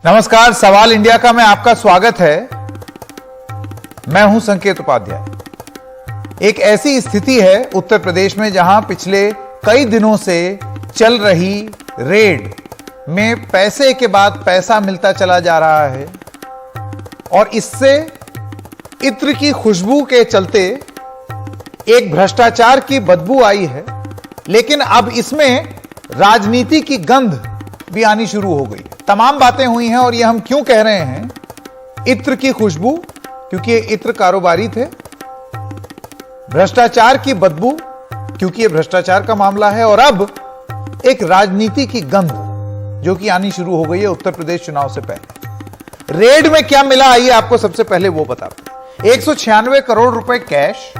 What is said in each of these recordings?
नमस्कार, सवाल इंडिया का में आपका स्वागत है। मैं हूं संकेत उपाध्याय। एक ऐसी स्थिति है उत्तर प्रदेश में जहां पिछले कई दिनों से चल रही रेड में पैसे के बाद पैसा मिलता चला जा रहा है और इससे इत्र की खुशबू के चलते एक भ्रष्टाचार की बदबू आई है, लेकिन अब इसमें राजनीति की गंध भी आनी शुरू हो गई। तमाम बातें हुई हैं और ये हम क्यों कह रहे हैं इत्र की खुशबू, क्योंकि ये इत्र कारोबारी थे, भ्रष्टाचार की बदबू क्योंकि ये भ्रष्टाचार का मामला है, और अब एक राजनीति की गंध जो कि आनी शुरू हो गई है उत्तर प्रदेश चुनाव से पहले। रेड में क्या मिला, आइए आपको सबसे पहले वो बताते हैं। 196 करोड़ रुपए कैश,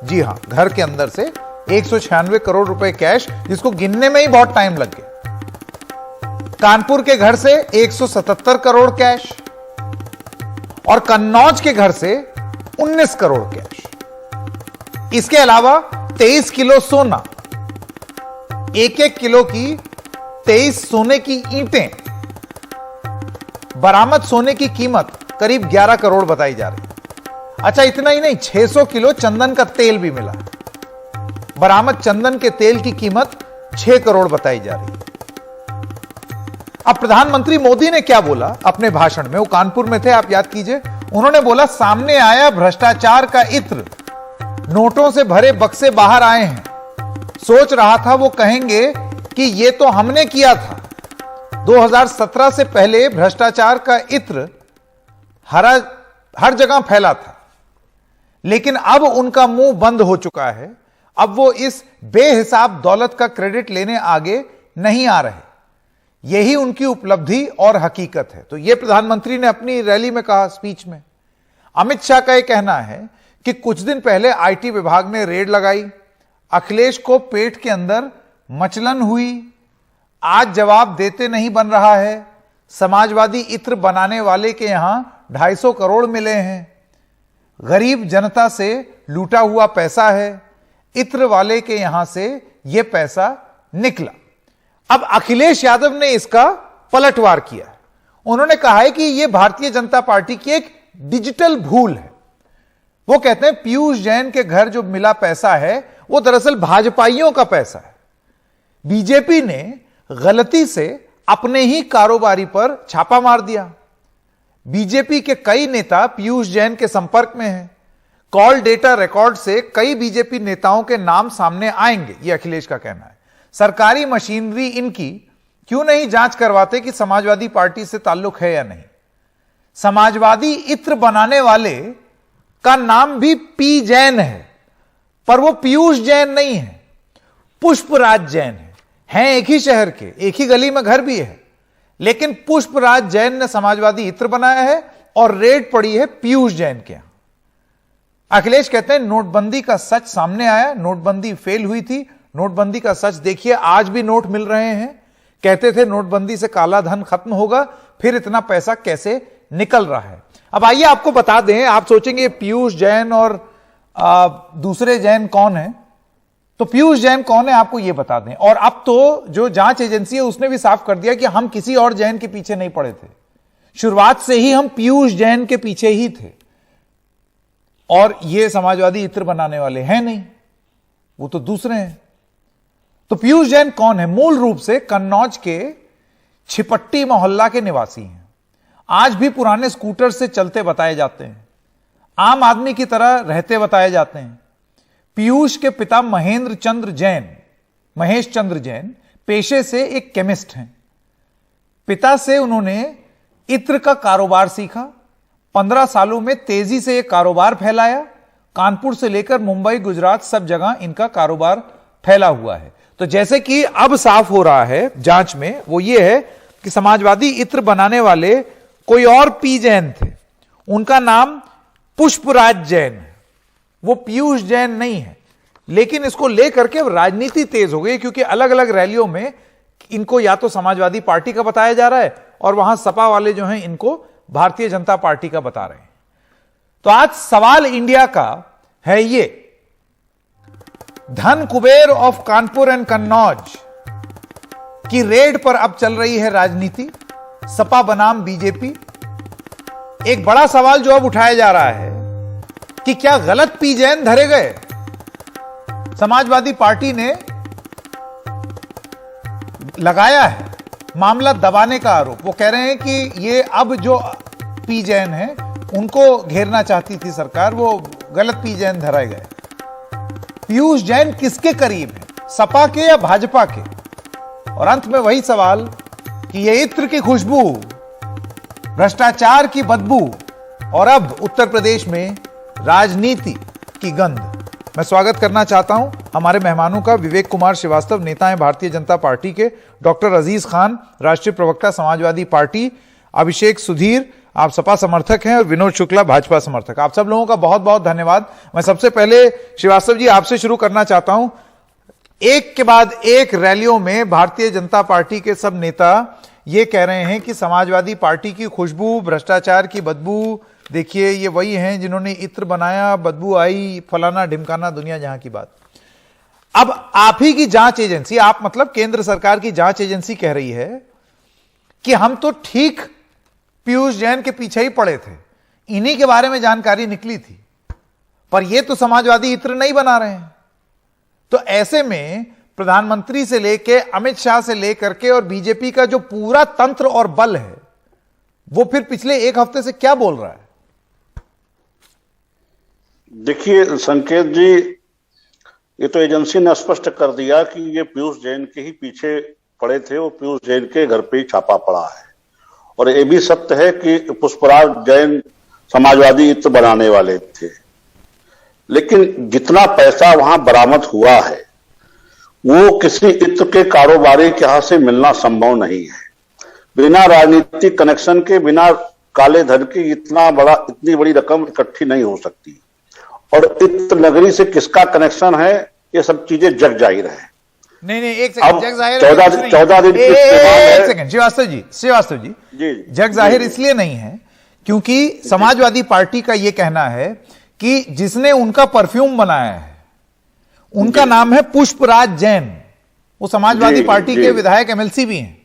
जी हां, घर के अंदर से 196 करोड़ रुपए कैश, जिसको गिनने में ही बहुत टाइम लग गया। कानपुर के घर से 177 करोड़ कैश और कन्नौज के घर से 19 करोड़ कैश। इसके अलावा 23 किलो सोना, एक किलो की 23 सोने की ईंटें, बरामद सोने की कीमत करीब 11 करोड़ बताई जा रही है। अच्छा, इतना ही नहीं, 600 किलो चंदन का तेल भी मिला। बरामद चंदन के तेल की कीमत 6 करोड़ बताई जा रही है। अब प्रधानमंत्री मोदी ने क्या बोला अपने भाषण में, वो कानपुर में थे, आप याद कीजिए। उन्होंने बोला, सामने आया भ्रष्टाचार का इत्र, नोटों से भरे बक्से बाहर आए हैं। सोच रहा था वो कहेंगे कि ये तो हमने किया था। 2017 से पहले भ्रष्टाचार का इत्र हर जगह फैला था, लेकिन अब उनका मुंह बंद हो चुका है। अब वो इस बेहिसाब दौलत का क्रेडिट लेने आगे नहीं आ रहे। यही उनकी उपलब्धि और हकीकत है। तो यह प्रधानमंत्री ने अपनी रैली में कहा, स्पीच में। अमित शाह का यह कहना है कि कुछ दिन पहले आईटी विभाग ने रेड लगाई, अखिलेश को पेट के अंदर मचलन हुई, आज जवाब देते नहीं बन रहा है। समाजवादी इत्र बनाने वाले के यहां 250 करोड़ मिले हैं, गरीब जनता से लूटा हुआ पैसा है, इत्र वाले के यहां से यह पैसा निकला। अब अखिलेश यादव ने इसका पलटवार किया है। उन्होंने कहा है कि यह भारतीय जनता पार्टी की एक डिजिटल भूल है। वो कहते हैं पीयूष जैन के घर जो मिला पैसा है वो दरअसल भाजपाइयों का पैसा है। बीजेपी ने गलती से अपने ही कारोबारी पर छापा मार दिया। बीजेपी के कई नेता पीयूष जैन के संपर्क में हैं। कॉल डेटा रिकॉर्ड से कई बीजेपी नेताओं के नाम सामने आएंगे, यह अखिलेश का कहना है। सरकारी मशीनरी इनकी क्यों नहीं जांच करवाते कि समाजवादी पार्टी से ताल्लुक है या नहीं। समाजवादी इत्र बनाने वाले का नाम भी पी जैन है, पर वो पीयूष जैन नहीं है, पुष्पराज जैन है एक ही शहर के, एक ही गली में घर भी है, लेकिन पुष्पराज जैन ने समाजवादी इत्र बनाया है और रेड पड़ी है पीयूष जैन के यहां। अखिलेश कहते हैं नोटबंदी का सच सामने आया, नोटबंदी फेल हुई थी। नोटबंदी का सच देखिए, आज भी नोट मिल रहे हैं। कहते थे नोटबंदी से काला धन खत्म होगा, फिर इतना पैसा कैसे निकल रहा है। अब आइए आपको बता दें, आप सोचेंगे पीयूष जैन और दूसरे जैन कौन है, तो पीयूष जैन कौन है आपको यह बता दें। और अब तो जो जांच एजेंसी है उसने भी साफ कर दिया कि हम किसी और जैन के पीछे नहीं पड़े थे, शुरुआत से ही हम पीयूष जैन के पीछे ही थे, और ये समाजवादी इत्र बनाने वाले हैं नहीं, वो तो दूसरे हैं। तो पीयूष जैन कौन है? मूल रूप से कन्नौज के छिपट्टी मोहल्ला के निवासी हैं। आज भी पुराने स्कूटर से चलते बताए जाते हैं, आम आदमी की तरह रहते बताए जाते हैं। पीयूष के पिता महेश चंद्र जैन पेशे से एक केमिस्ट हैं। पिता से उन्होंने इत्र का कारोबार सीखा। 15 सालों में तेजी से यह कारोबार फैलाया। कानपुर से लेकर मुंबई, गुजरात, सब जगह इनका कारोबार फैला हुआ है। तो जैसे कि अब साफ हो रहा है जांच में, वो ये है कि समाजवादी इत्र बनाने वाले कोई और पी जैन थे, उनका नाम पुष्पराज जैन है, वो पीयूष जैन नहीं है। लेकिन इसको लेकर के राजनीति तेज हो गई, क्योंकि अलग अलग रैलियों में इनको या तो समाजवादी पार्टी का बताया जा रहा है और वहां सपा वाले जो हैं इनको भारतीय जनता पार्टी का बता रहे हैं। तो आज सवाल इंडिया का है ये, धन कुबेर ऑफ कानपुर एंड कन्नौज की रेड पर अब चल रही है राजनीति। सपा बनाम बीजेपी। एक बड़ा सवाल जो अब उठाया जा रहा है कि क्या गलत पी जैन धरे गए। समाजवादी पार्टी ने लगाया है मामला दबाने का आरोप। वो कह रहे हैं कि ये अब जो पी जैन है उनको घेरना चाहती थी सरकार, वो गलत पी जैन धराए गए। पीयूष जैन किसके करीब है, सपा के या भाजपा के? और अंत में वही सवाल कि ये इत्र की खुशबू, भ्रष्टाचार की बदबू और अब उत्तर प्रदेश में राजनीति की गंध। मैं स्वागत करना चाहता हूं हमारे मेहमानों का। विवेक कुमार श्रीवास्तव, नेता हैं भारतीय जनता पार्टी के। डॉक्टर अजीज खान, राष्ट्रीय प्रवक्ता समाजवादी पार्टी। अभिषेक सुधीर, आप सपा समर्थक हैं। और विनोद शुक्ला, भाजपा समर्थक। आप सब लोगों का बहुत बहुत धन्यवाद। मैं सबसे पहले श्रीवास्तव जी आपसे शुरू करना चाहता हूं। एक के बाद एक रैलियों में भारतीय जनता पार्टी के सब नेता ये कह रहे हैं कि समाजवादी पार्टी की खुशबू, भ्रष्टाचार की बदबू, देखिए ये वही हैं जिन्होंने इत्र बनाया, बदबू आई, फलाना ढिमकाना, दुनिया जहां की बात। अब आप ही की जांच एजेंसी, आप मतलब केंद्र सरकार की जांच एजेंसी कह रही है कि हम तो ठीक पीयूष जैन के पीछे ही पड़े थे, इन्हीं के बारे में जानकारी निकली थी, पर ये तो समाजवादी इत्र नहीं बना रहे हैं। तो ऐसे में प्रधानमंत्री से लेके अमित शाह से लेकर के और बीजेपी का जो पूरा तंत्र और बल है वो फिर पिछले एक हफ्ते से क्या बोल रहा है? देखिए संकेत जी, ये तो एजेंसी ने स्पष्ट कर दिया कि ये पीयूष जैन के ही पीछे पड़े थे और पीयूष जैन के घर पे ही छापा पड़ा है। और ये भी सत्य है कि पुष्पराज जैन समाजवादी इत्र बनाने वाले थे, लेकिन जितना पैसा वहां बरामद हुआ है वो किसी इत्र के कारोबारी के हाथ से मिलना संभव नहीं है। बिना राजनीतिक कनेक्शन के, बिना काले धन के इतनी बड़ी रकम इकट्ठी नहीं हो सकती। और इत्र नगरी से किसका कनेक्शन है ये सब चीजें जग जाहिर है। नहीं एक सेकंड, जग जाहिर 14 दिन एक सेकंड श्रीवास्तव जी जग जाहिर इसलिए नहीं है क्योंकि समाजवादी पार्टी का यह कहना है कि जिसने उनका परफ्यूम बनाया है उनका नाम है पुष्पराज जैन। वो समाजवादी पार्टी के विधायक एमएलसी भी हैं।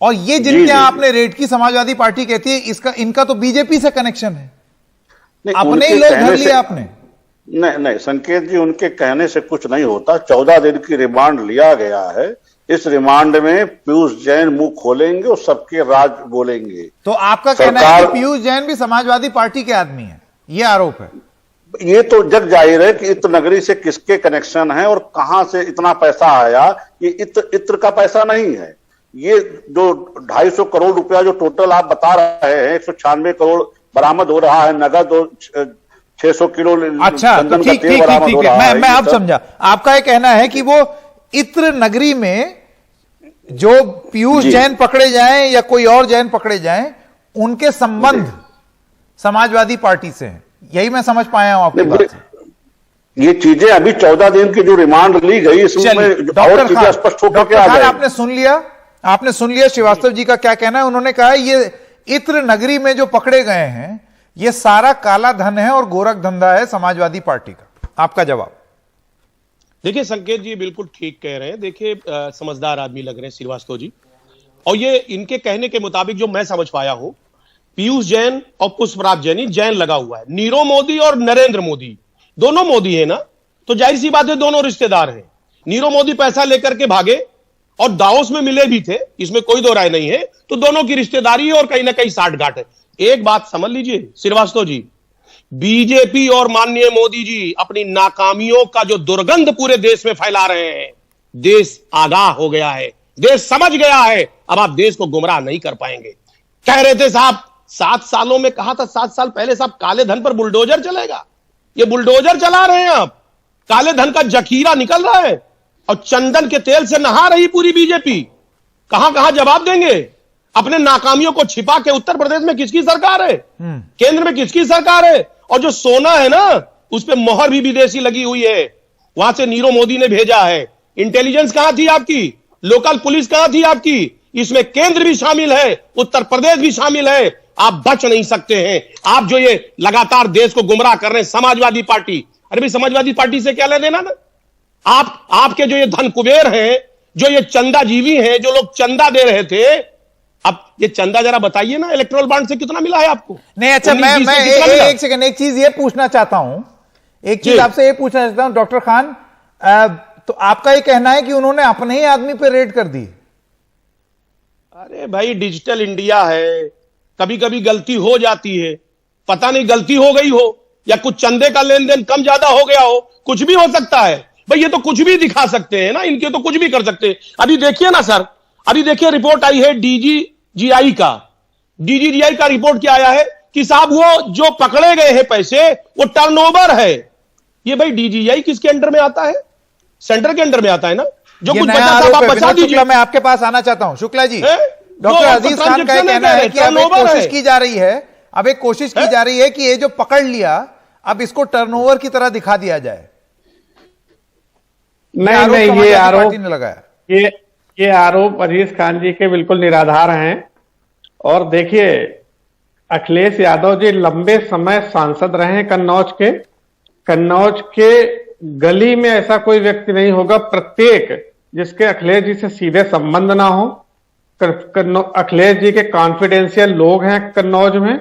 और ये जिनके आपने रेड की समाजवादी पार्टी कहती है इनका तो बीजेपी से कनेक्शन है। अपने ही लोग धर लिए आपने। नहीं संकेत जी, उनके कहने से कुछ नहीं होता। 14 दिन की रिमांड लिया गया है। इस रिमांड में पीयूष जैन मुंह खोलेंगे और सबके राज बोलेंगे। तो आपका कहना है कि पीयूष जैन भी समाजवादी पार्टी के आदमी है, ये आरोप है? ये तो जग जाहिर है कि इत्र नगरी से किसके कनेक्शन है और कहां से इतना पैसा आया। ये इत्र का पैसा नहीं है। ये जो 250 करोड़ रुपया जो टोटल आप बता रहे हैं, 196 करोड़ बरामद हो रहा है नगद और 600 किलो अच्छा, तो ठीक मैं अब समझा। आपका ये कहना है कि वो इत्र नगरी में जो पीयूष जैन पकड़े जाएं या कोई और जैन पकड़े जाएं, उनके संबंध समाजवादी पार्टी से हैं। यही मैं समझ पाया हूं आपकी बात से। ये चीजें अभी 14 दिन की जो रिमांड ली गई इसमें और चीजें स्पष्ट होकर के आ जाएगी। आपने सुन लिया श्रीवास्तव जी का क्या कहना है। उन्होंने कहा ये इत्र नगरी में जो पकड़े गए हैं ये सारा काला धन है और गोरख धंधा है समाजवादी पार्टी का। आपका जवाब? देखिए संकेत जी बिल्कुल ठीक कह रहे हैं। देखिए समझदार आदमी लग रहे हैं श्रीवास्तव जी। और ये इनके कहने के मुताबिक जो मैं समझ पाया हूं, पीयूष जैन और पुष्पराज जैन, जैन लगा हुआ है। नीरव मोदी और नरेंद्र मोदी दोनों मोदी है ना, तो जाहिर सी बात है दोनों रिश्तेदार हैं। नीरव मोदी पैसा लेकर के भागे और दाओस में मिले भी थे, इसमें कोई दो राय नहीं है। तो दोनों की रिश्तेदारी और कहीं ना कहीं साठगांठ है। एक बात समझ लीजिए श्रीवास्तव जी, बीजेपी और माननीय मोदी जी अपनी नाकामियों का जो दुर्गंध पूरे देश में फैला रहे हैं, देश आगाह हो गया है, देश समझ गया है। अब आप देश को गुमराह नहीं कर पाएंगे। कह रहे थे साहब 7 सालों में, कहा था 7 साल पहले साहब काले धन पर बुलडोजर चलेगा। ये बुलडोजर चला रहे हैं आप। काले धन का जखीरा निकल रहा है और चंदन के तेल से नहा रही पूरी बीजेपी। कहां कहां जवाब देंगे? अपने नाकामियों को छिपा के उत्तर प्रदेश में किसकी सरकार है, केंद्र में किसकी सरकार है? और जो सोना है ना उस पर मोहर भी विदेशी लगी हुई है, वहां से नीरव मोदी ने भेजा है। इंटेलिजेंस कहां थी आपकी? लोकल पुलिस कहां थी आपकी? इसमें केंद्र भी शामिल है, उत्तर प्रदेश भी शामिल है। आप बच नहीं सकते हैं। आप जो ये लगातार देश को गुमराह कर रहे हैं समाजवादी पार्टी, अरे भाई समाजवादी पार्टी से क्या लेना ना? आपके जो ये धन कुबेर हैं, जो ये चंदा जीवी हैं, जो लोग चंदा दे रहे थे, अब ये चंदा जरा बताइए ना, इलेक्टोरल बॉन्ड से कितना मिला है आपको? नहीं, अच्छा, मैं एक सेकंड, एक चीज ये पूछना चाहता हूं, एक चीज आपसे ये पूछना चाहता हूं डॉक्टर खान, तो आपका ये कहना है कि उन्होंने अपने ही आदमी पे रेड कर दी? अरे भाई, डिजिटल इंडिया है, कभी कभी गलती हो जाती है, पता नहीं गलती हो गई हो या कुछ चंदे का लेन देन कम ज्यादा हो गया हो, कुछ भी हो सकता है भाई। ये तो कुछ भी दिखा सकते हैं ना, इनके तो कुछ भी कर सकते हैं। अभी देखिए ना सर, अभी देखिए रिपोर्ट आई है डीजीजीआई का रिपोर्ट क्या आया है कि साहब वो जो पकड़े गए हैं पैसे वो टर्नओवर है। ये भाई डीजीजीआई किसके अंडर में आता है? सेंटर के अंडर में आता है ना। जो कुछ बचा साहब आप बचा दीजिए। मैं आपके पास आना चाहता हूं शुक्ला जी। डॉक्टर अजीज खान का कहना है कि अब एक कोशिश की जा रही है, अब एक कोशिश की जा रही है कि ये जो पकड़ लिया अब इसको टर्नओवर की तरह दिखा दिया जाए। नहीं, ये आरोप ने लगाया, ये आरोप अजीज खान जी के बिल्कुल निराधार हैं। और देखिए, अखिलेश यादव जी लंबे समय सांसद रहे हैं कन्नौज के गली में ऐसा कोई व्यक्ति नहीं होगा प्रत्येक जिसके अखिलेश जी से सीधे संबंध ना हो। अखिलेश जी के कॉन्फिडेंशियल लोग हैं कन्नौज में,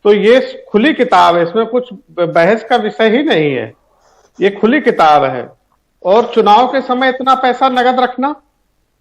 तो ये खुली किताब है, इसमें कुछ बहस का विषय ही नहीं है, ये खुली किताब है। और चुनाव के समय इतना पैसा नगद रखना,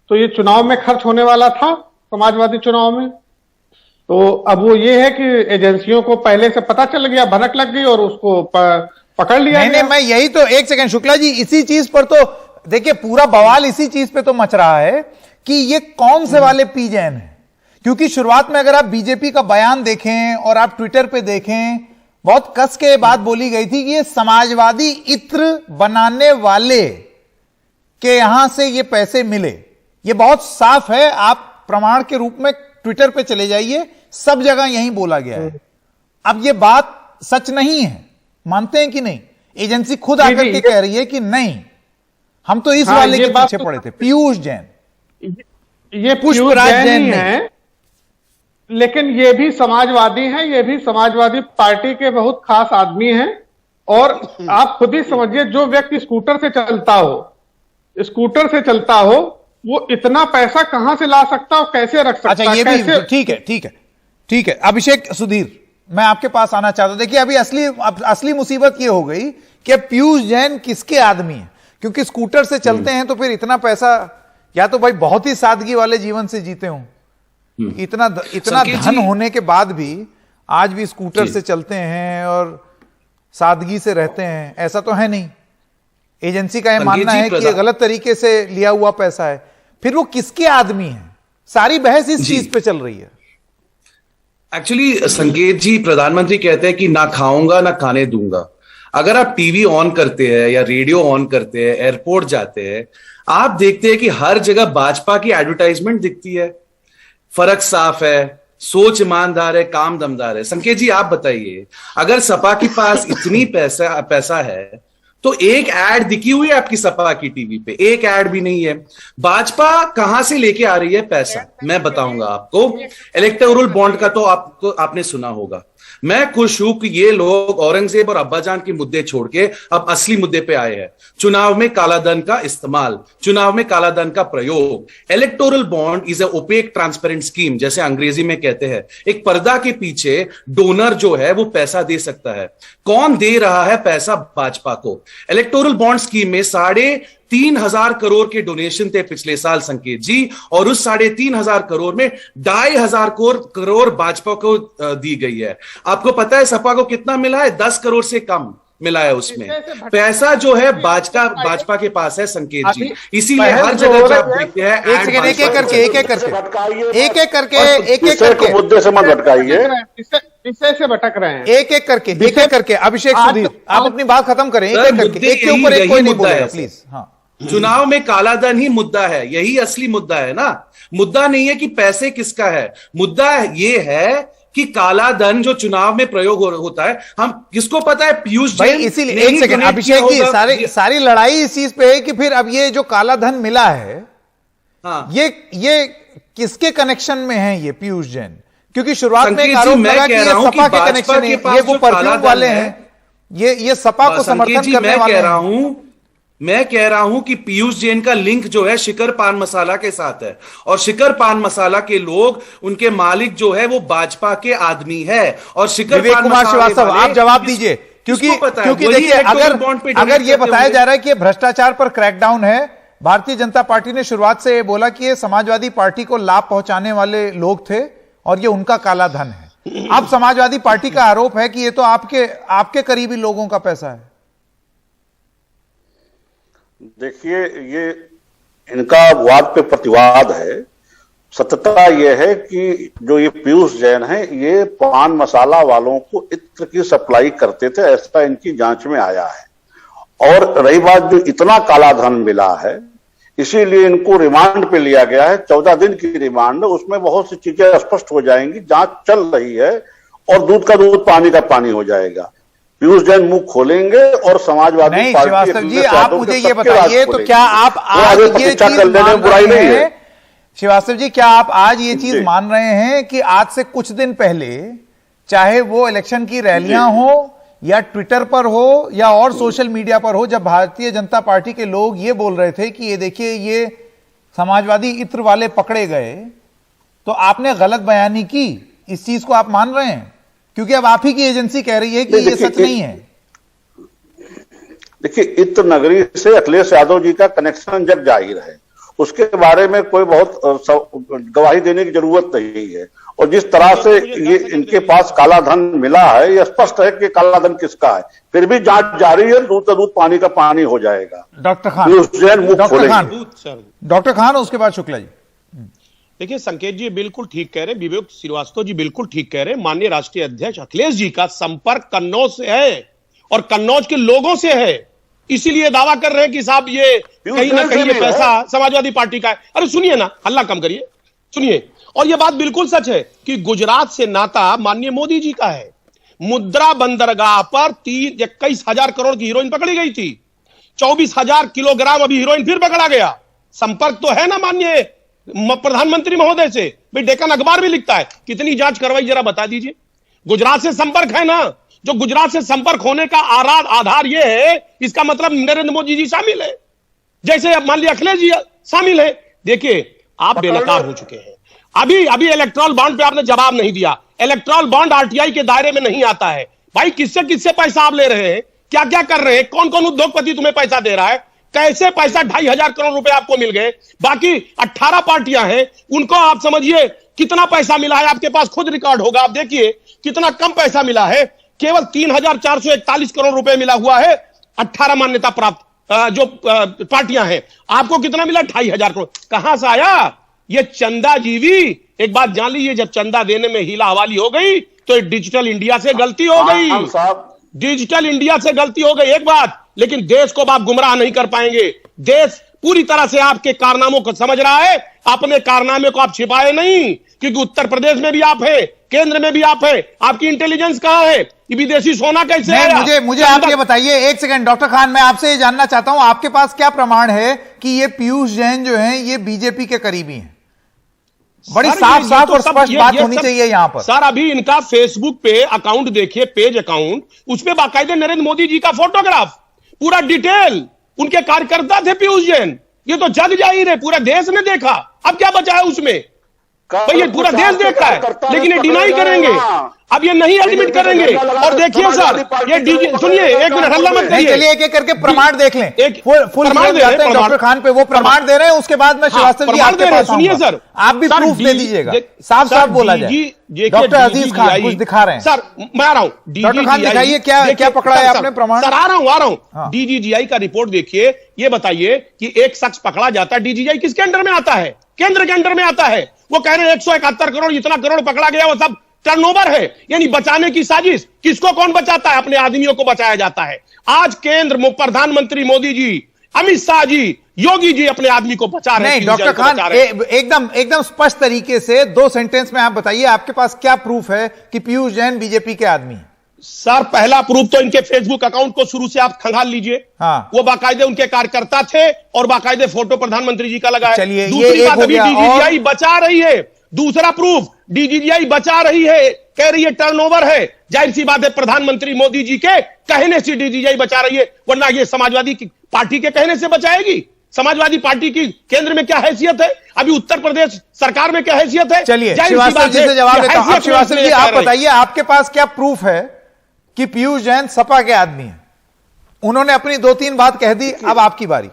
तो ये चुनाव में खर्च होने वाला था, समाजवादी चुनाव में। तो अब वो ये है कि एजेंसियों को पहले से पता चल गया, भनक लग गई और उसको पकड़ लिया। नहीं, मैं यही तो, एक सेकंड शुक्ला जी, इसी चीज पर तो देखिए पूरा बवाल इसी चीज पे तो मच रहा है कि ये कौन से वाले पीजैन है। क्योंकि शुरुआत में अगर आप बीजेपी का बयान देखें और आप ट्विटर पे देखें, बहुत कस के बात बोली गई थी कि ये समाजवादी इत्र बनाने वाले के यहां से ये पैसे मिले। ये बहुत साफ है, आप प्रमाण के रूप में ट्विटर पे चले जाइए, सब जगह यही बोला गया है। अब ये बात सच नहीं है, मानते हैं कि नहीं? एजेंसी खुद आकर के कह रही है कि नहीं, हम तो इस वाले के पीछे पड़े थे, पीयूष जैन। ये पुष्पराज जैन है, लेकिन ये भी समाजवादी हैं, ये भी समाजवादी पार्टी के बहुत खास आदमी हैं। और आप खुद ही समझिए, जो व्यक्ति स्कूटर से चलता हो वो इतना पैसा कहां से ला सकता है, कैसे रख सकता है? अच्छा, ये भी ठीक है। अभिषेक सुधीर, मैं आपके पास आना चाहता हूं। देखिए, अभी असली मुसीबत ये हो गई कि पीयूष जैन किसके आदमी है, क्योंकि स्कूटर से चलते हैं तो फिर इतना पैसा, या तो भाई बहुत ही सादगी वाले जीवन से जीते हों, इतना धन होने के बाद भी आज भी स्कूटर से चलते हैं और सादगी से रहते हैं, ऐसा तो है नहीं। एजेंसी का यह मानना है कि ये गलत तरीके से लिया हुआ पैसा है, फिर वो किसके आदमी है? सारी बहस इस चीज पे चल रही है। एक्चुअली संकेत जी, प्रधानमंत्री कहते हैं कि ना खाऊंगा ना खाने दूंगा। अगर आप टीवी ऑन करते हैं या रेडियो ऑन करते हैं, एयरपोर्ट जाते हैं, आप देखते हैं कि हर जगह भाजपा की एडवर्टाइजमेंट दिखती है। फर्क साफ है, सोच ईमानदार है, काम दमदार है। संकेत जी आप बताइए, अगर सपा के पास इतनी पैसा है तो एक ऐड दिखी हुई है आपकी सपा की टीवी पे? एक ऐड भी नहीं है। भाजपा कहां से लेके आ रही है पैसा, मैं बताऊंगा आपको। इलेक्टोरल बॉन्ड का तो आपने सुना होगा। मैं खुश हूं कि ये लोग औरंगजेब और अब्बाजान के मुद्दे छोड़ के अब असली मुद्दे पे आए हैं। चुनाव में कालाधन का इस्तेमाल, चुनाव में कालाधन का प्रयोग। Electoral bond is a opaque transparent scheme, जैसे अंग्रेजी में कहते हैं। एक पर्दा के पीछे डोनर जो है वो पैसा दे सकता है। कौन दे रहा है पैसा? भाजपा को। इलेक्टोरल बॉन्ड स्कीम में 3,500 करोड़ के डोनेशन थे पिछले साल संकेत जी, और उस 3,500 करोड़ में 2,500 करोड़ भाजपा को दी गई है। आपको पता है सपा को कितना मिला है? 10 करोड़ से कम मिला है उसमें। पैसा जो है भाजपा के पास है संकेत जी, इसीलिए हर जगह जब आप देखते हैं एक एक करके मुद्दे से मत भटकाइए, विषय से भटक रहे हैं। एक करके अभिषेक सुधीर, आप अपनी बात खत्म करें। एक करके, एक के ऊपर एक कोई नहीं बोलेगा प्लीज। हाँ, चुनाव में कालाधन ही मुद्दा है, यही असली मुद्दा है ना। मुद्दा नहीं है कि पैसे किसका है, मुद्दा ये है कि काला धन जो चुनाव में प्रयोग होता है, हम किसको पता है? पीयूष जैन। इसीलिए एक सेकंड अभिषेक जी, सारी लड़ाई इस चीज पे है कि फिर अब ये जो काला धन मिला है, हाँ, ये किसके कनेक्शन में है ये पीयूष जैन? क्योंकि शुरुआत में एक आरोप लगा कि ये सपा के कनेक्शन है, ये वो परफ्यूम वाले हैं, ये सपा को समर्थन करने वाले हैं। मैं कह रहा हूं कि पीयूष जैन का लिंक जो है शिखर पान मसाला के साथ है, और शिखर पान मसाला के लोग, उनके मालिक जो है वो भाजपा के आदमी है। और शिखर विवेक पान कुमार मसाले श्रीवास्तव, वाले आप जवाब दीजिए, क्योंकि वही देखिए, इलेक्टोरल बॉन्ड पे अगर ये donate बताया करते जा रहा है कि ये भ्रष्टाचार पर क्रैकडाउन है, भारतीय जनता पार्टी ने शुरुआत से ये बोला कि ये समाजवादी पार्टी को लाभ पहुंचाने वाले लोग थे और ये उनका काला धन है। अब समाजवादी पार्टी का आरोप है कि ये तो आपके करीबी लोगों का पैसा है। देखिए, ये इनका वाद पे प्रतिवाद है। सत्यता यह है कि जो ये पीयूष जैन है, ये पान मसाला वालों को इत्र की सप्लाई करते थे, ऐसा इनकी जांच में आया है। और रही बात जो इतना काला धन मिला है, इसीलिए इनको रिमांड पे लिया गया है, 14 दिन की रिमांड। उसमें बहुत सी चीजें स्पष्ट हो जाएंगी, जांच चल रही है और दूध का दूध पानी का पानी हो जाएगा। पीयूष जैन मुंह खोलेंगे और समाजवादी नहीं पार्टी श्रीवास्तव जी, आप मुझे ये बताइए, तो क्या आप आज ये चीज मान बुराई रहे नहीं है? हैं, श्रीवास्तव जी, क्या आप आज ये चीज मान रहे हैं कि आज से कुछ दिन पहले, चाहे वो इलेक्शन की रैलियां हो या ट्विटर पर हो या और सोशल मीडिया पर हो, जब भारतीय जनता पार्टी के लोग ये बोल रहे थे कि ये देखिए ये समाजवादी इत्र वाले पकड़े गए, तो आपने गलत बयानी की, इस चीज को आप मान रहे हैं? क्योंकि अब आप ही की एजेंसी कह रही है कि ये सच नहीं है। देखिए, इत्र नगरी से अखिलेश यादव जी का कनेक्शन जग जाहिर है, उसके बारे में कोई बहुत गवाही देने की जरूरत नहीं है। और जिस तरह से ये इनके पास काला धन मिला है, यह स्पष्ट है कि काला धन किसका है। फिर भी जांच जारी है, दूध का दूध पानी का पानी हो जाएगा। डॉक्टर खान, डॉक्टर खान, उसके बाद शुक्ला जी। देखिए संकेत जी बिल्कुल ठीक कह रहे हैं, विवेक श्रीवास्तव जी बिल्कुल ठीक कह रहे हैं। माननीय राष्ट्रीय अध्यक्ष अखिलेश जी का संपर्क कन्नौज से है और कन्नौज के लोगों से है, इसीलिए दावा कर रहे हैं कि साहब ये कहीं ना कहीं ये पैसा समाजवादी पार्टी का है। अरे सुनिए ना, हल्ला कम करिए, सुनिए। और ये बात बिल्कुल सच है कि गुजरात से नाता माननीय मोदी जी का है। मुद्रा बंदरगाह पर 21,000 करोड़ की हीरोइन पकड़ी गई थी, 24,000 किलोग्राम अभी हीरोइन फिर पकड़ा गया। संपर्क तो है ना माननीय प्रधानमंत्री महोदय से, भाई डेक्कन अखबार भी लिखता है। कितनी जांच करवाई जरा बता दीजिए। गुजरात से संपर्क है ना, जो गुजरात से संपर्क होने का आधार यह है, इसका मतलब नरेंद्र मोदी जी शामिल है, जैसे अब मान लिया अखिलेश जी शामिल है। देखिए आप बेनकाब हो चुके हैं। अभी इलेक्ट्रल बॉन्ड पे आपने जवाब नहीं दिया। इलेक्ट्रल बॉन्ड आरटीआई के दायरे में नहीं आता है। भाई किससे किससे पैसा आप ले रहे हैं, क्या क्या कर रहे हैं, कौन कौन उद्योगपति तुम्हें पैसा दे रहा है, कैसे पैसा 2,500 करोड़ रुपए आपको मिल गए। बाकी 18 पार्टियां हैं, उनको आप समझिए कितना पैसा मिला है, आपके पास खुद रिकॉर्ड होगा, आप देखिए कितना कम पैसा मिला है। केवल 3,441 करोड़ रुपए मिला हुआ है 18 मान्यता प्राप्त जो पार्टियां हैं। आपको कितना मिला? 2,500 करोड़। कहां से आया ये चंदा जीवी? एक बात जान लीजिए, जब चंदा देने में हीला हवाली हो गई तो डिजिटल इंडिया से गलती हो गई, डिजिटल इंडिया से गलती हो गई एक बात। लेकिन देश को आप गुमराह नहीं कर पाएंगे। देश पूरी तरह से आपके कारनामों को समझ रहा है, अपने कारनामे को आप छिपाए नहीं, क्योंकि उत्तर प्रदेश में भी आप हैं, केंद्र में भी आप हैं। आपकी इंटेलिजेंस कहां है? ये विदेशी सोना कैसे आया? मुझे आप ये बताइए, एक सेकंड डॉक्टर खान, मैं आपसे ये जानना चाहता हूं, आपके पास क्या प्रमाण है कि ये पीयूष जैन जो हैं ये बीजेपी के करीबी हैं? बड़ी साफ और स्पष्ट बात होनी चाहिए यहां पर। सर अभी इनका फेसबुक पे अकाउंट देखिए, पेज अकाउंट, उसपे बाकायदे नरेंद्र मोदी जी का फोटोग्राफ, पूरा डिटेल। उनके कार्यकर्ता थे पीयूष जैन, ये तो जग जाहिर है, पूरा देश ने देखा। अब क्या बचा है उसमें? भाई ये पूरा देश देख रहा है, लेकिन ये डिनाई करेंगे, अब ये नहीं एडमिट करेंगे। और देखिए सर, ये डीजी, सुनिए एक मिनट, हल्ला मत करिए, चलिए एक एक करके प्रमाण देख लें। फुल प्रमाण दे रहे हैं डॉक्टर खान पे, वो प्रमाण दे रहे हैं, उसके बाद मैं श्रीवास्तव जी आपके पास सुनिए सर, आप भी प्रूफ दे दीजिएगा, साफ साफ बोला जाए। डॉक्टर अजीज खान कुछ दिखा रहे हैं। सर मैं आ रहा हूं, डॉक्टर खान दिखाइए क्या पकड़ा है आपने प्रमाण। सर आ रहा हूं। डीजीजीआई का रिपोर्ट देखिए, ये बताइए कि एक शख्स पकड़ा जाता है, डीजीजीआई किसके अंडर में आता है? केंद्र के अंडर में आता है। वो कह रहे हैं 171 करोड़, इतना करोड़ पकड़ा गया, वो सब टर्नओवर है, यानी बचाने की साजिश। किसको कौन बचाता है? अपने आदमियों को बचाया जाता है। आज केंद्र प्रधानमंत्री मोदी जी, अमित शाह जी, योगी जी अपने आदमी को बचा रहे हैं। नहीं डॉक्टर खान, एकदम स्पष्ट तरीके से 2 सेंटेंस में आप बताइए, आपके पास क्या प्रूफ है कि पीयूष जैन बीजेपी के आदमी है? सर पहला प्रूफ तो इनके फेसबुक अकाउंट को शुरू से आप खंगाल लीजिए। हाँ। वो बाकायदे उनके कार्यकर्ता थे और बाकायदे फोटो प्रधानमंत्री जी का लगा है। चलिए, दूसरी बात, अभी डीजीजीआई बचा रही है। दूसरा प्रूफ, डीजीजीआई बचा रही है, कह रही है टर्नओवर है। जाहिर सी बात है प्रधानमंत्री मोदी जी के कहने से डीजीआई बचा रही है, वरना ये समाजवादी पार्टी के कहने से बचाएगी? समाजवादी पार्टी की केंद्र में क्या हैसियत है? अभी उत्तर प्रदेश सरकार में क्या हैसियत है? चलिए श्रीवास्तव जी से जवाब देता हूं। श्रीवास्तव जी आप बताइए, आपके पास क्या प्रूफ है कि पीयूष जैन सपा के आदमी हैं? उन्होंने अपनी 2-3 बात कह दी, अब आपकी बारी।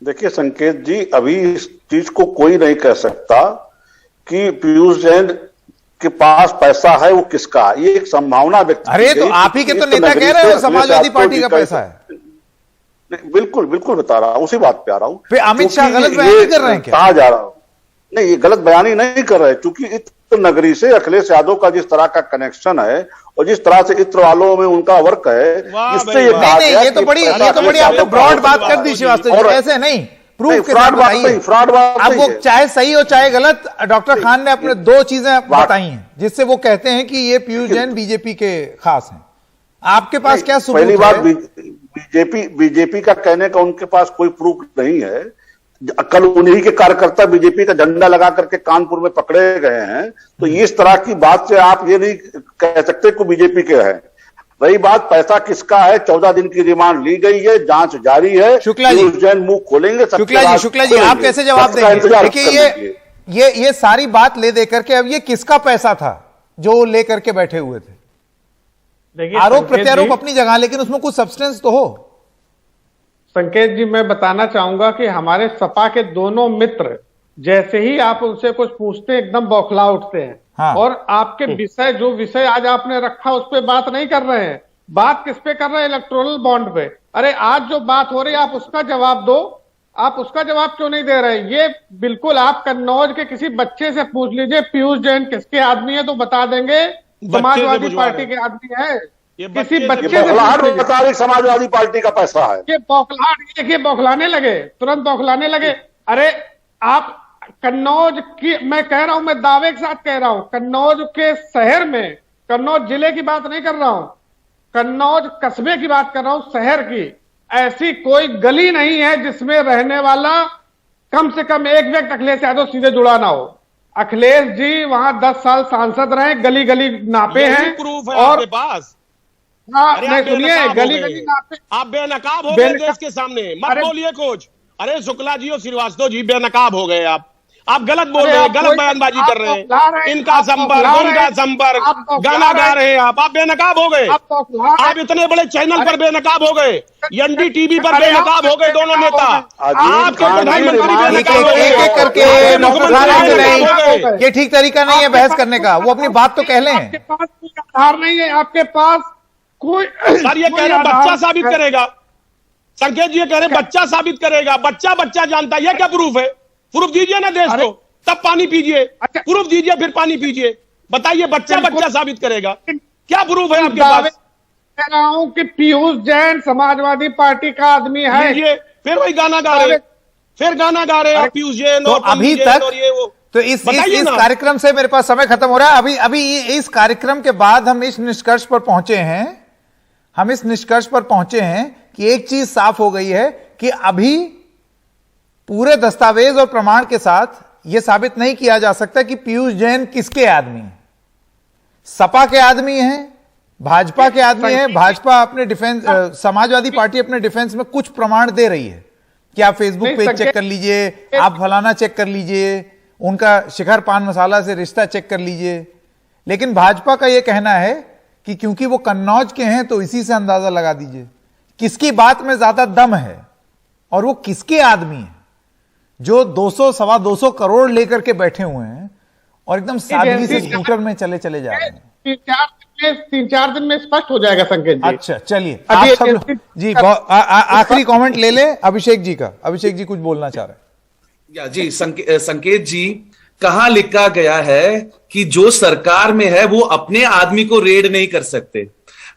देखिए संकेत जी, अभी इस चीज को कोई नहीं कह सकता कि पीयूष जैन के पास पैसा है, वो किसका? ये एक संभावना व्यक्त। अरे तो आप ही के तो नेता कह रहे हो समाजवादी पार्टी का पैसा है। बिल्कुल बिल्कुल बता रहा हूं, उसी बात पे आ रहा हूं। फिर अमित शाह गलत बयानी कर रहे हैं क्या? कहा जा रहा हूं नहीं, ये गलत बयानी नहीं कर रहे, क्योंकि इत्र नगरी से अखिलेश यादव का जिस तरह का कनेक्शन है और जिस तरह से इत्र वालों में उनका वर्क है, इससे ये कहा गया। ये तो बड़ी आपने ब्रॉड बात कर दी श्रीवास्तव जी, ऐसे नहीं प्रूफ के साथ बताइए। फ्रॉड बात अब वो चाहे सही हो चाहे गलत, डॉक्टर खान ने अपने 2 चीजें बताई हैं जिससे वो कहते हैं कि ये पीयूष जैन बीजेपी के खास हैं। आपके पास क्या सबूत है? पहली बात, बीजेपी का कहने का उनके पास कोई प्रूफ नहीं है। कल उन्हीं के कार्यकर्ता बीजेपी का झंडा लगा करके कानपुर में पकड़े गए हैं, तो इस तरह की बात से आप ये नहीं कह सकते कि बीजेपी के हैं। रही बात पैसा किसका है, 14 दिन की रिमांड ली गई है, जांच जारी है। शुक्ला जी जैन मुंह खोलेंगे। शुक्ला जी आप कैसे जवाब देंगे? देखिए ये सारी बात ले दे करके अब ये किसका पैसा था जो लेकर के बैठे हुए थे? आरोप प्रत्यारोप अपनी जगह, लेकिन उसमें कुछ सब्सटेंस तो हो। संकेत जी मैं बताना चाहूंगा कि हमारे सपा के दोनों मित्र जैसे ही आप उनसे कुछ पूछते हैं एकदम बौखला उठते हैं। हाँ। और आपके विषय, जो विषय आज आपने रखा उस पर बात नहीं कर रहे हैं। बात किस पे कर रहे हैं? इलेक्टोरल बॉन्ड पे। अरे आज जो बात हो रही है आप उसका जवाब दो, आप उसका जवाब क्यों नहीं दे रहे? ये बिल्कुल आप कन्नौज के किसी बच्चे से पूछ लीजिए पीयूष जैन किसके आदमी है, तो बता देंगे समाजवादी पार्टी के आदमी है। किसी बच्चे से बता रहे समाजवादी पार्टी का पैसा है। ये बौखलाहट, देखिए बौखलाने लगे, तुरंत बौखलाने लगे। अरे आप कन्नौज की, मैं कह रहा हूं, मैं दावे के साथ कह रहा हूं, कन्नौज के शहर में, कन्नौज जिले की बात नहीं कर रहा हूं, कन्नौज कस्बे की बात कर रहा हूं, शहर की ऐसी कोई गली नहीं है जिसमें रहने वाला कम से कम एक व्यक्ति अखिलेश यादव सीधे जुड़ा ना हो। अखिलेश जी वहां 10 साल सांसद रहे, गली गली नापे हैं। प्रूफ है और आपके पास? हाँ नहीं सुनिए, गली गली नापे। आप बेनकाब हो गए देश के सामने, मत बोलिए कुछ। अरे शुक्ला जी और श्रीवास्तव जी बेनकाब हो गए आप गलत बोल रहे हैं, गलत बयानबाजी कर रहे हैं। इनका संपर्क, उनका संपर्क, गाना गा रहे हैं आप बेनकाब हो गए। आप इतने बड़े चैनल पर बेनकाब हो गए, एनडीटीवी पर बेनकाब हो गए दोनों नेता। आपके प्रधानमंत्री बेनकाब हो गए। एक करके ये ठीक तरीका नहीं है बहस करने का, वो अपनी बात तो कह लें। आपके पास कोई आधार नहीं है, आपके पास कोई। सर ये कह रहे बच्चा साबित करेगा, संकेत जी कह रहे बच्चा साबित करेगा। बच्चा जानता है, ये क्या प्रूफ है? प्रूफ दीजिए ना देश को, तब पानी पीजिए। प्रूफ दीजिए फिर पानी पीजिए। बताइए बच्चा साबित करेगा, क्या प्रूफ है आपके पास? कह रहा हूं कि पीयूष जैन समाजवादी पार्टी का आदमी है। फिर वही गाना गा रहे, फिर गाना गा रहे पीयूष जैन। तो अभी तक और ये वो तो इस कार्यक्रम से मेरे पास समय खत्म हो रहा है। अभी इस कार्यक्रम के बाद हम इस निष्कर्ष पर पहुंचे हैं कि एक चीज साफ हो गई है कि अभी पूरे दस्तावेज और प्रमाण के साथ यह साबित नहीं किया जा सकता कि पीयूष जैन किसके आदमी हैं। सपा के आदमी हैं, भाजपा के आदमी हैं। भाजपा अपने डिफेंस, समाजवादी पार्टी अपने डिफेंस में कुछ प्रमाण दे रही है कि आप फेसबुक पेज चेक कर लीजिए, आप फलाना चेक कर लीजिए, उनका शिखर पान मसाला से रिश्ता चेक कर लीजिए। लेकिन भाजपा का यह कहना है कि क्योंकि वो कन्नौज के हैं तो इसी से अंदाजा लगा दीजिए किसकी बात में ज्यादा दम है और वो किसके आदमी है जो 200-225 करोड़ लेकर के बैठे हुए हैं और एकदम सादगी से स्कूटर में चले जा रहे हैं। 3-4 दिन में स्पष्ट हो जाएगा संकेत जी। अच्छा चलिए, आप सब जी आखिरी कमेंट ले ले अभिषेक जी का। अभिषेक जी कुछ बोलना चाह रहे हैं। जी संकेत जी, कहां लिखा गया है कि जो सरकार में है वो अपने आदमी को रेड नहीं कर सकते?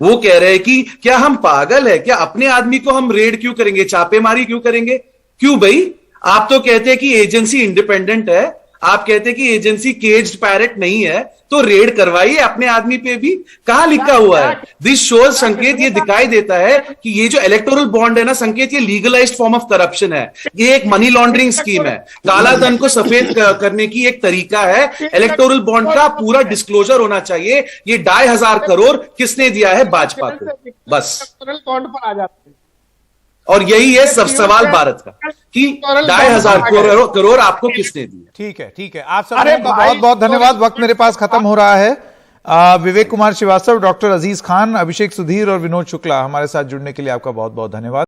वो कह रहे हैं कि क्या हम पागल है क्या, अपने आदमी को हम रेड क्यों करेंगे, छापेमारी क्यों करेंगे? क्यों भाई? आप तो कहते हैं कि एजेंसी इंडिपेंडेंट है, आप कहते हैं कि एजेंसी केज्ड पैरेट नहीं है, तो रेड करवाइए अपने आदमी पे भी। कहां लिखा हुआ है? दिस शोज संकेत, ये दिखाई देता है कि ये जो इलेक्टोरल बॉन्ड है ना संकेत, ये लीगलाइज्ड फॉर्म ऑफ करप्शन है। ये एक मनी लॉन्ड्रिंग स्कीम है, काला धन को सफेद करने की एक तरीका है। इलेक्टोरल बॉन्ड का पूरा डिस्क्लोजर होना चाहिए। ये 2,500 करोड़ किसने दिया है? भाजपा को, बस। बॉन्ड पर आ जाते हैं। और यही है सब सवाल भारत का कि 2,500 करोड़ आपको किसने दिया। ठीक है आप सब का बहुत बहुत धन्यवाद। वक्त मेरे पास खत्म हो रहा है। विवेक कुमार श्रीवास्तव, डॉक्टर अजीज खान, अभिषेक सुधीर और विनोद शुक्ला हमारे साथ जुड़ने के लिए आपका बहुत बहुत धन्यवाद।